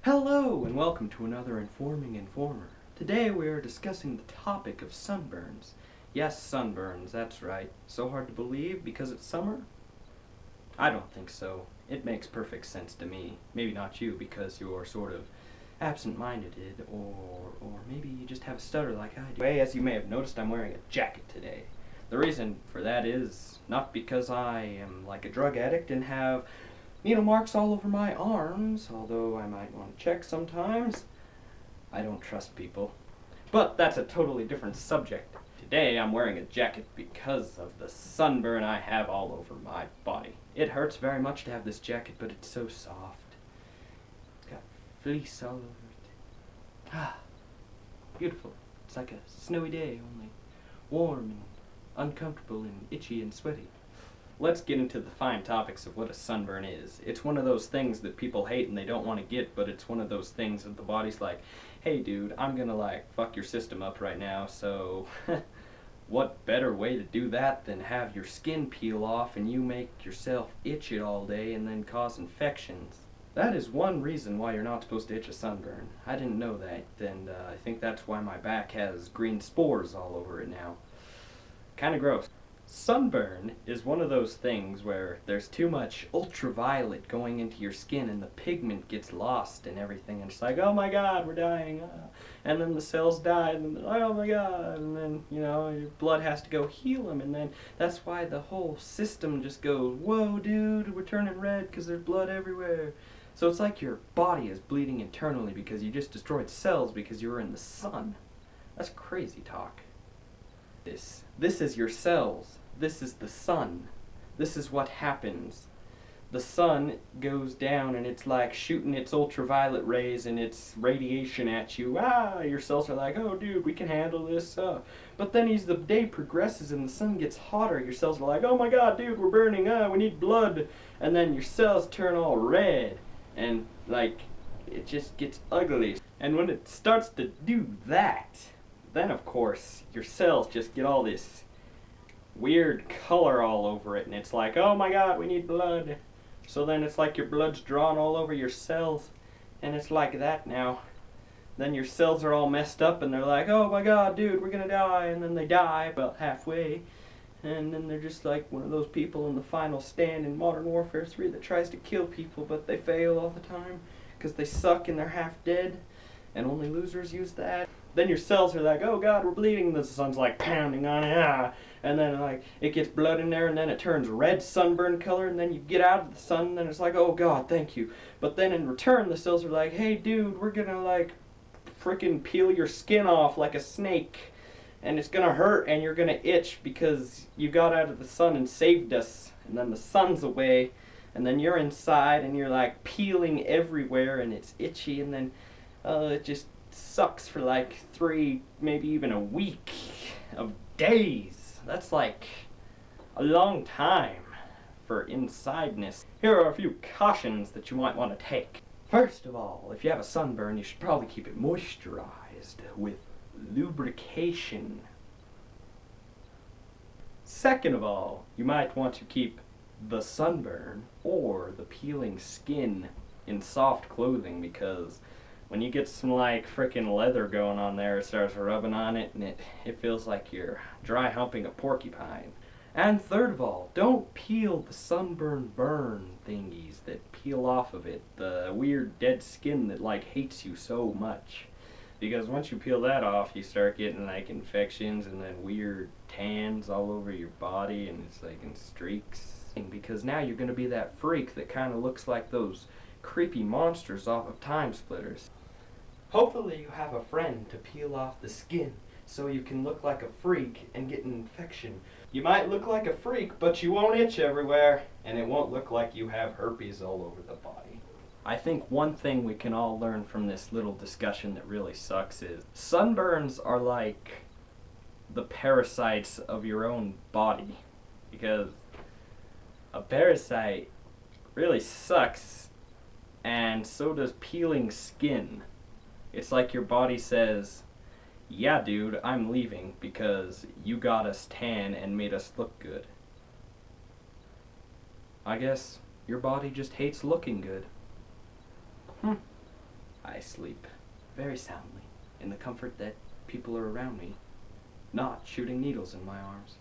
Hello and welcome to another Informing Informer. Today we are discussing the topic of sunburns. Yes, sunburns, that's right. So hard to believe because it's summer? I don't think so. It makes perfect sense to me. Maybe not you because you're sort of absent-minded or maybe you just have a stutter like I do. As you may have noticed, I'm wearing a jacket today. The reason for that is not because I am like a drug addict and have needle marks all over my arms, although I might want to check sometimes. I don't trust people. But that's a totally different subject. Today I'm wearing a jacket because of the sunburn I have all over my body. It hurts very much to have this jacket, but it's so soft. It's got fleece all over it. Ah, beautiful. It's like a snowy day, only warm and uncomfortable and itchy and sweaty. Let's get into the fine topics of what a sunburn is. It's one of those things that people hate and they don't want to get, but it's one of those things that the body's like, hey dude, I'm gonna like fuck your system up right now, so what better way to do that than have your skin peel off and you make yourself itch it all day and then cause infections. That is one reason why you're not supposed to itch a sunburn. I didn't know that, and I think that's why my back has green spores all over it now. Kinda gross. Sunburn is one of those things where there's too much ultraviolet going into your skin and the pigment gets lost and everything, and it's like, oh my god, we're dying, and then the cells die, and then they're like, oh my god, and then, you know, your blood has to go heal them, and then that's why the whole system just goes, whoa dude, we're turning red because there's blood everywhere. So it's like your body is bleeding internally because you just destroyed cells because you were in the sun. That's crazy talk. This is your cells. This is the sun. This is what happens. The sun goes down and it's like shooting its ultraviolet rays and its radiation at you. Your cells are like, oh dude, we can handle this. But then as the day progresses and the sun gets hotter, your cells are like, oh my god, dude, we're burning. We need blood. And then your cells turn all red and like it just gets ugly. And when it starts to do that, then of course your cells just get all this weird color all over it and it's like, oh my god, we need blood. So then it's like your blood's drawn all over your cells and it's like that now. Then your cells are all messed up and they're like, oh my god, dude, we're gonna die. And then they die about halfway, and then they're just like one of those people in the final stand in Modern Warfare 3 that tries to kill people but they fail all the time because they suck and they're half dead and only losers use that. Then your cells are like, oh god, we're bleeding. The sun's like pounding on it, and then like it gets blood in there, and then it turns red sunburn color, and then you get out of the sun, and then it's like, oh god, thank you. But then in return, the cells are like, hey dude, we're gonna like freaking peel your skin off like a snake, and it's gonna hurt, and you're gonna itch because you got out of the sun and saved us. And then the sun's away, and then you're inside, and you're like peeling everywhere, and it's itchy, and then it just sucks for like 3, maybe even a week of days. That's like a long time for insideness. Here are a few cautions that you might want to take. First of all, if you have a sunburn, you should probably keep it moisturized with lubrication. Second of all, you might want to keep the sunburn or the peeling skin in soft clothing, because when you get some like frickin' leather going on there, it starts rubbing on it and it feels like you're dry humping a porcupine. And third of all, don't peel the sunburn burn thingies that peel off of it, the weird dead skin that like hates you so much. Because once you peel that off, you start getting like infections and then weird tans all over your body, and it's like in streaks. Because now you're gonna be that freak that kinda looks like those creepy monsters off of Time Splitters. Hopefully you have a friend to peel off the skin so you can look like a freak and get an infection. You might look like a freak, but you won't itch everywhere, and it won't look like you have herpes all over the body. I think one thing we can all learn from this little discussion that really sucks is sunburns are like the parasites of your own body, because a parasite really sucks, and so does peeling skin. It's like your body says, yeah dude, I'm leaving because you got us tan and made us look good. I guess your body just hates looking good. I sleep very soundly in the comfort that people are around me, not shooting needles in my arms.